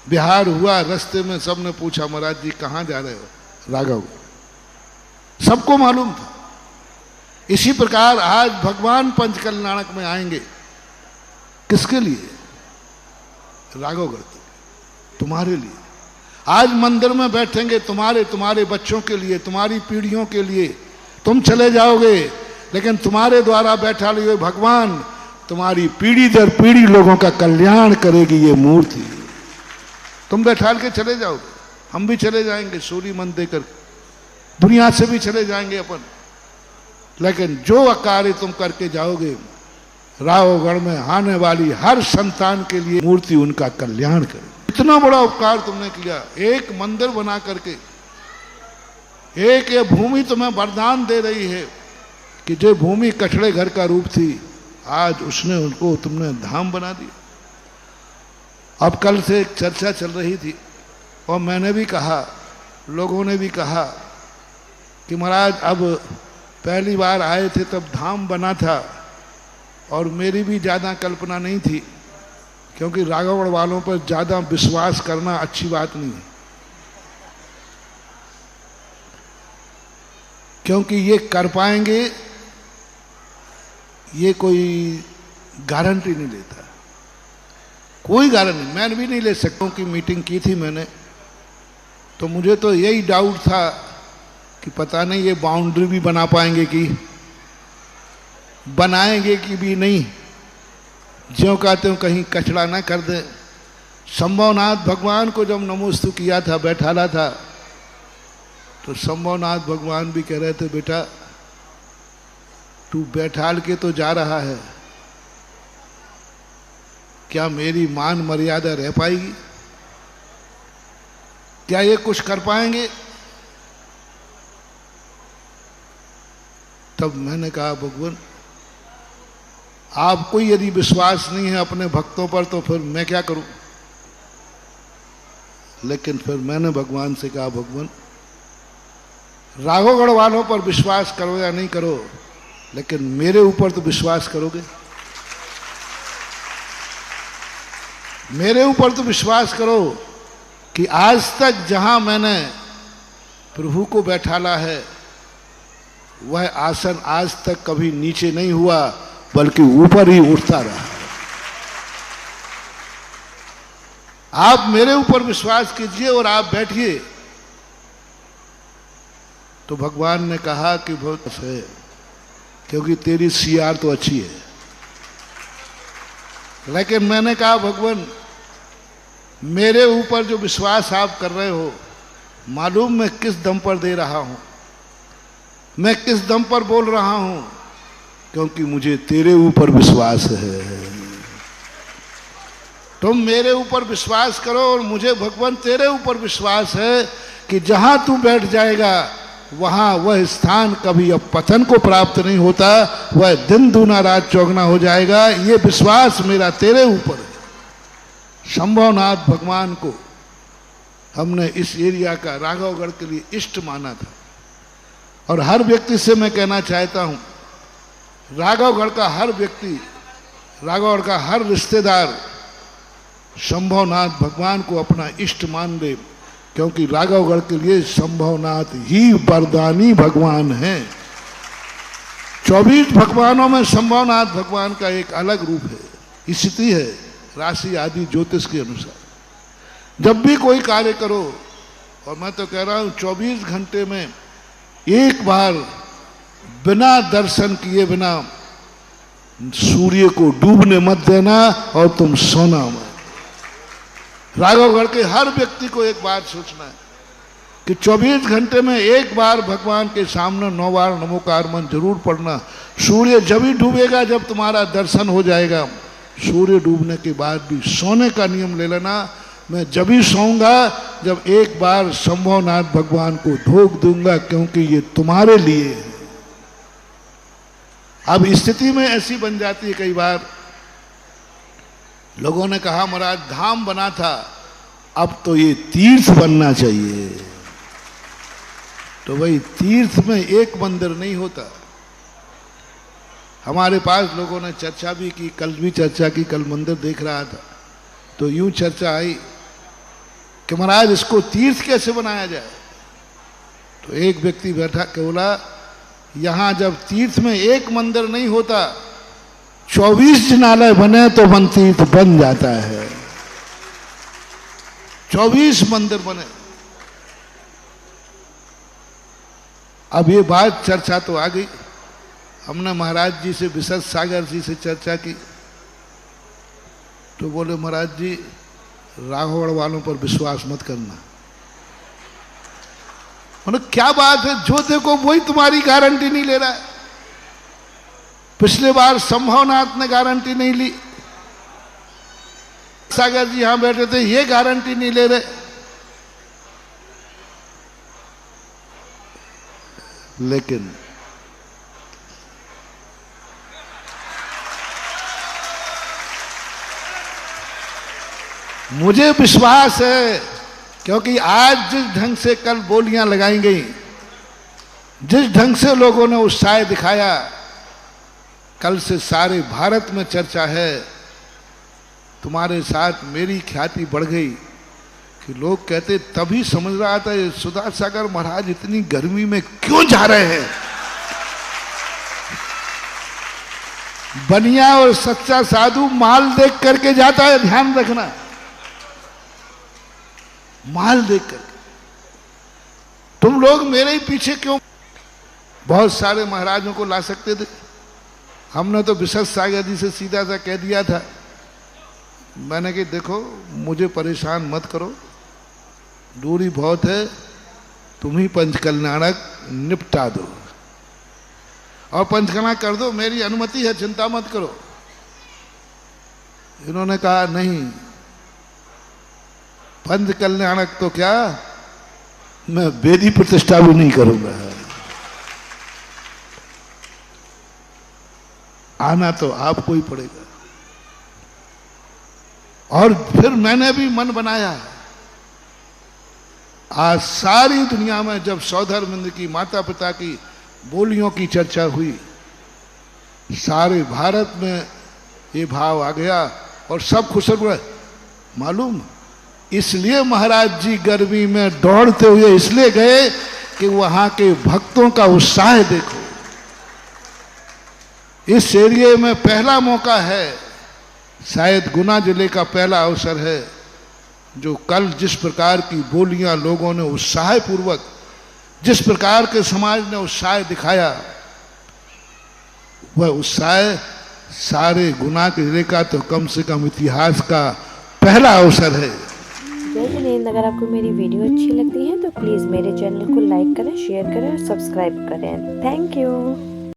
बिहार हुआ, रास्ते में सबने पूछा महाराज जी कहाँ जा रहे हो? राघव। सबको मालूम था। इसी प्रकार आज भगवान पंचकल्याणक में आएंगे, किसके लिए? राघवगढ़ के लिए, तुम्हारे लिए। आज मंदिर में बैठेंगे तुम्हारे बच्चों के लिए, तुम्हारी पीढ़ियों के लिए। तुम चले जाओगे लेकिन तुम्हारे द्वारा बैठा हुए भगवान तुम्हारी पीढ़ी दर पीढ़ी लोगों का कल्याण करेगी ये मूर्ति। तुम बैठा के चले जाओगे, हम भी चले जाएंगे सूर्य मन देकर, दुनिया से भी चले जाएंगे अपन, लेकिन जो कार्य तुम करके जाओगे राघवगढ़ में आने वाली हर संतान के लिए मूर्ति उनका कल्याण करे। इतना बड़ा उपकार तुमने किया, एक मंदिर बना करके। एक ये भूमि तुम्हें वरदान दे रही है कि जो भूमि कचड़े घर का रूप थी, आज उसने उनको तुमने धाम बना दिया। अब कल से एक चर्चा चल रही थी और मैंने भी कहा, लोगों ने भी कहा कि महाराज अब पहली बार आए थे तब धाम बना था, और मेरी भी ज़्यादा कल्पना नहीं थी, क्योंकि राघवगढ़ वालों पर ज़्यादा विश्वास करना अच्छी बात नहीं है, क्योंकि ये कर पाएंगे ये कोई गारंटी नहीं लेता, कोई गारंटी। मैं भी नहीं ले सकता हूँ कि मीटिंग की थी मैंने, तो मुझे तो यही डाउट था कि पता नहीं ये बाउंड्री भी बना पाएंगे कि बनाएंगे कि भी नहीं, ज्यों कहते हो कहीं कचड़ा ना कर दे। शंभवनाथ भगवान को जब नमोस्तु किया था, बैठाला था, तो शंभवनाथ भगवान भी कह रहे थे बेटा तू बैठाल के तो जा रहा है, क्या मेरी मान मर्यादा रह पाएगी? क्या ये कुछ कर पाएंगे? तब मैंने कहा भगवान आपको यदि विश्वास नहीं है अपने भक्तों पर तो फिर मैं क्या करूं? लेकिन फिर मैंने भगवान से कहा भगवान राघवगढ़ वालों पर विश्वास करो या नहीं करो, लेकिन मेरे ऊपर तो विश्वास करोगे। मेरे ऊपर तो विश्वास करो कि आज तक जहां मैंने प्रभु को बैठाला है वह आसन आज तक कभी नीचे नहीं हुआ, बल्कि ऊपर ही उठता रहा। आप मेरे ऊपर विश्वास कीजिए और आप बैठिए। तो भगवान ने कहा कि बहुत है, क्योंकि तेरी सीआर तो अच्छी है। लेकिन मैंने कहा भगवान मेरे ऊपर जो विश्वास आप कर रहे हो, मालूम मैं किस दम पर दे रहा हूं, मैं किस दम पर बोल रहा हूं, क्योंकि मुझे तेरे ऊपर विश्वास है। तुम मेरे ऊपर विश्वास करो और मुझे भगवान तेरे ऊपर विश्वास है कि जहां तू बैठ जाएगा वहां वह स्थान कभी अब पतन को प्राप्त नहीं होता, वह दिन दूना रात चौगुना हो जाएगा। ये विश्वास मेरा तेरे ऊपर है। शंभवनाथ भगवान को हमने इस एरिया का राघवगढ़ के लिए इष्ट माना था, और हर व्यक्ति से मैं कहना चाहता हूं राघवगढ़ का हर व्यक्ति, राघवगढ़ का हर रिश्तेदार शंभवनाथ भगवान को अपना इष्ट मान ले, क्योंकि राघवगढ़ के लिए शंभवनाथ ही वरदानी भगवान हैं। 24 भगवानों में शंभवनाथ भगवान का एक अलग रूप है, स्थिति है राशि आदि ज्योतिष के अनुसार। जब भी कोई कार्य करो, और मैं तो कह रहा हूं 24 घंटे में एक बार बिना दर्शन किए बिना सूर्य को डूबने मत देना, और तुम सोना मत। राघवगढ़ के हर व्यक्ति को एक बात सोचना है कि 24 घंटे में एक बार भगवान के सामने 9 बार नमोकार मंत्र जरूर पढ़ना। सूर्य जब ही डूबेगा जब तुम्हारा दर्शन हो जाएगा, सूर्य डूबने के बाद भी सोने का नियम ले लेना। मैं जब ही सोऊंगा जब एक बार शंभवनाथ भगवान को ढोक दूंगा, क्योंकि ये तुम्हारे लिए है। अब स्थिति में ऐसी बन जाती है, कई बार लोगों ने कहा महाराज धाम बना था, अब तो ये तीर्थ बनना चाहिए। तो भाई तीर्थ में एक मंदिर नहीं होता। हमारे पास लोगों ने चर्चा भी की, कल भी चर्चा की, कल मंदिर देख रहा था तो यूं चर्चा आई कि महाराज इसको तीर्थ कैसे बनाया जाए। तो एक व्यक्ति बैठा के बोला, यहां जब तीर्थ में एक मंदिर नहीं होता, 24 जिनालय बने तो वन तीर्थ बन जाता है। 24 मंदिर बने। अब ये बात चर्चा तो आ गई। हमने महाराज जी से, विशद सागर जी से चर्चा की, तो बोले महाराज जी राघवगढ़ वालों पर विश्वास मत करना। मतलब क्या बात है, जो देखो वही तुम्हारी गारंटी नहीं ले रहा है। पिछले बार संभवनाथ ने गारंटी नहीं ली, सागर जी यहां बैठे थे, ये गारंटी नहीं ले रहे। लेकिन मुझे विश्वास है, क्योंकि आज जिस ढंग से कल बोलियां लगाई गई, जिस ढंग से लोगों ने उत्साह दिखाया, कल से सारे भारत में चर्चा है। तुम्हारे साथ मेरी ख्याति बढ़ गई कि लोग कहते, तभी समझ रहा था सुधा सागर महाराज इतनी गर्मी में क्यों जा रहे हैं। बनिया और सच्चा साधु माल देख करके जाता है, ध्यान रखना, माल देख करके। तुम लोग मेरे ही पीछे क्यों। बहुत सारे महाराजों को ला सकते थे, हमने तो विशद सागर जी से सीधा सा कह दिया था। मैंने कि देखो मुझे परेशान मत करो, दूरी बहुत है, तुम ही पंचकल्याणक निपटा दो और पंचकला कर दो, मेरी अनुमति है, चिंता मत करो। इन्होंने कहा नहीं, पंचकल्याणक तो क्या, मैं वेदी प्रतिष्ठा भी नहीं करूंगा, आना तो आपको ही पड़ेगा। और फिर मैंने भी मन बनाया। आज सारी दुनिया में जब सौधर्मेंद्र की, माता पिता की बोलियों की चर्चा हुई, सारे भारत में ये भाव आ गया और सब खुश हुए। मालूम, इसलिए महाराज जी गर्मी में दौड़ते हुए इसलिए गए कि वहां के भक्तों का उत्साह देखो। इस एरिया में पहला मौका है, शायद गुना जिले का पहला अवसर है, जो कल जिस प्रकार की बोलियां लोगों ने उत्साह पूर्वक, जिस प्रकार के समाज ने उत्साह दिखाया, वह उत्साह सारे गुना जिले का तो कम से कम इतिहास का पहला अवसर है। जय हिंद। अगर आपको मेरी वीडियो अच्छी लगती है तो प्लीज़ मेरे चैनल को लाइक करें, शेयर करें और सब्सक्राइब करें। Thank you.